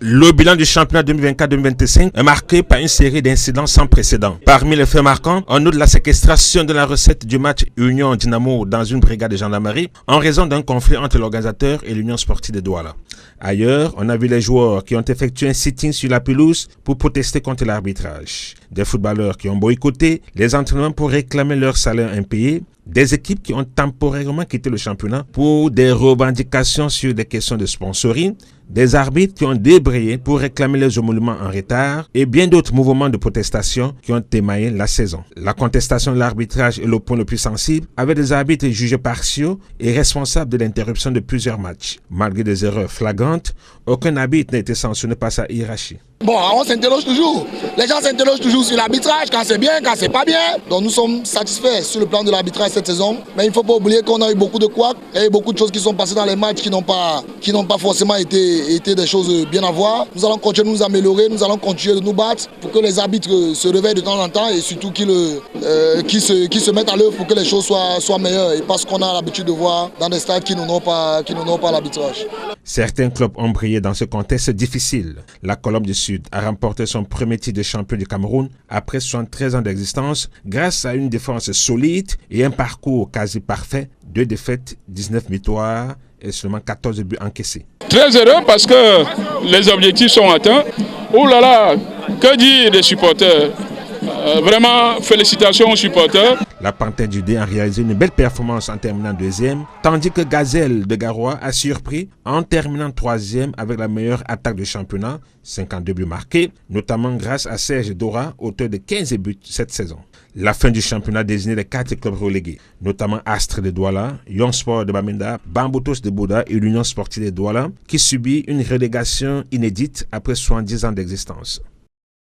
Le bilan du championnat 2024-2025 est marqué par une série d'incidents sans précédent. Parmi les faits marquants, on note la séquestration de la recette du match Union Dynamo dans une brigade de gendarmerie en raison d'un conflit entre l'organisateur et l'Union sportive de Douala. Ailleurs, on a vu les joueurs qui ont effectué un sitting sur la pelouse pour protester contre l'arbitrage. Des footballeurs qui ont boycotté les entraînements pour réclamer leur salaire impayé. Des équipes qui ont temporairement quitté le championnat pour des revendications sur des questions de sponsoring, des arbitres qui ont débrayé pour réclamer les émoluments en retard et bien d'autres mouvements de protestation qui ont émaillé la saison. La contestation de l'arbitrage est le point le plus sensible, avec des arbitres jugés partiaux et responsables de l'interruption de plusieurs matchs. Malgré des erreurs flagrantes, aucun arbitre n'a été sanctionné par sa hiérarchie. Bon, on s'interroge toujours. Les gens s'interrogent toujours sur l'arbitrage, quand c'est bien, quand c'est pas bien. Donc nous sommes satisfaits sur le plan de l'arbitrage cette saison. Mais il ne faut pas oublier qu'on a eu beaucoup de couacs et beaucoup de choses qui sont passées dans les matchs qui n'ont pas forcément été des choses bien à voir. Nous allons continuer de nous améliorer, nous allons continuer de nous battre pour que les arbitres se réveillent de temps en temps et surtout qu'ils se mettent à l'œuvre pour que les choses soient meilleures. Et parce qu'on a l'habitude de voir dans des stades qui n'ont pas l'arbitrage. Certains clubs ont brillé dans ce contexte difficile. La Colombe du Sud a remporté son premier titre de champion du Cameroun après 73 ans d'existence grâce à une défense solide et un parcours quasi parfait. 2 défaites, 19 victoires et seulement 14 buts encaissés. Très heureux parce que les objectifs sont atteints. Oh là là, que dire des supporters? Vraiment, félicitations aux supporters. La Panthère du Dé a réalisé une belle performance en terminant 2e, tandis que Gazelle de Garoua a surpris en terminant 3e avec la meilleure attaque du championnat, 52 buts marqués, notamment grâce à Serge Dora, auteur de 15 buts cette saison. La fin du championnat désignait les 4 clubs relégués, notamment Astre de Douala, Young Sport de Bamenda, Bamboutos de Bouda et l'Union sportive de Douala, qui subit une relégation inédite après 70 ans d'existence.